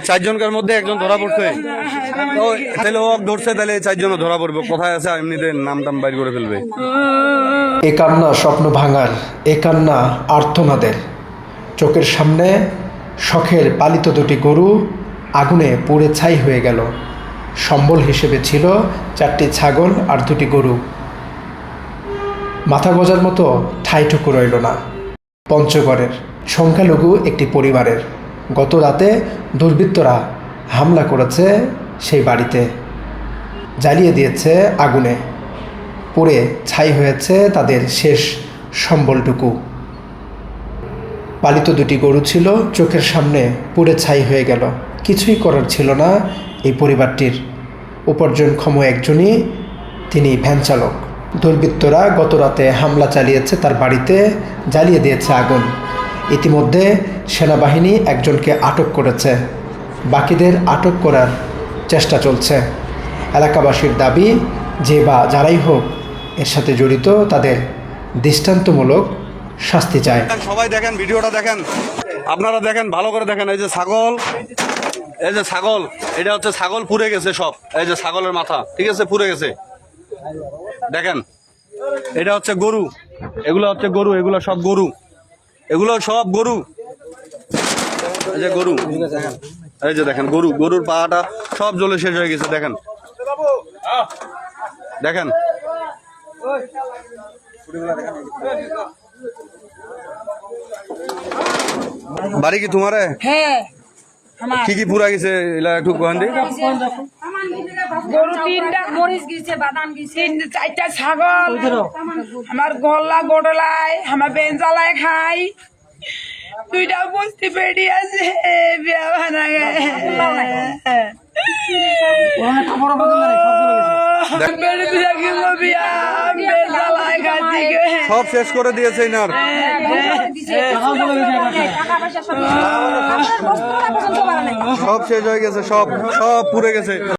চারজনকার মধ্যে একজন ধরা পড়ছে, তো তাহলে ও ধরছে, তাহলে চারজন ধরা পড়বে। কোথায় আছে এমনিতে নাম টাম বাইর করে ফেলবে। এ কান্না স্বপ্ন ভাঙার, এ কান্না আর্তনাদের। চোখের সামনে শখের পালিত দুটি গরু আগুনে পুড়ে ছাই হয়ে গেল। সম্বল হিসেবে ছিল 4টি ছাগল আর 2টি গরু। মাথা গোজার মতো ঠাইটুকু রইল না পঞ্চগড়ের সংখ্যালঘু একটি পরিবারের। গত রাতে দুর্বৃত্তরা হামলা করেছে সেই বাড়িতে, জ্বালিয়ে দিয়েছে আগুনে, পুড়ে ছাই হয়েছে তাদের শেষ সম্বলটুকু। পালিত 2টি গরু ছিল, চোখের সামনে পুড়ে ছাই হয়ে গেল। কিছুই করার ছিল না এই পরিবারটির। উপার্জনক্ষম একজনই, তিনি ভ্যান চালক। দুর্বৃত্তরা গত রাতে হামলা চালিয়েছে তার বাড়িতে, জ্বালিয়ে দিয়েছে আগুন। ইতিমধ্যে সেনাবাহিনী একজনকে আটক করেছে, বাকিদের আটক করার চেষ্টা চলছে। এলাকাবাসীর দাবি, যে বা যারাই হোক এর সাথে জড়িত, তাদের দৃষ্টান্তমূলক শাস্তি চায়। সবাই দেখেন, ভিডিওটা দেখেন, আপনারা দেখেন, ভালো করে দেখেন। এই যে ছাগল, এই যে ছাগল, এটা হচ্ছে ছাগল পুড়ে গেছে সব। এই যে ছাগলের মাথা, ঠিক আছে, পুড়ে গেছে। দেখেন, এটা হচ্ছে গরু, এগুলো হচ্ছে গরু, এগুলো সব গরু, এগুলো সব গরু। এই যে গরু, এই যে দেখেন গরু, গরুর পাটা সব জ্বলে শেষ হয়ে গেছে। দেখেন দেখেন, বাড়ি কি তোমার? হ্যাঁ, কি কি পুরা গেছে এলা একটু কোন দি? গরু 3টা মরিচ গেছে, বাদাম গেছে, 4টা ছাগল, আমার গলা গোডলায়, আমার বেঞ্জালায় খাই, 2টা বস্তি পেটি আছে, বিয়া বানা সব শেষ করে দিয়েছে ইনার। সব শেষ হয়ে গেছে, সব সব পুড়ে গেছে।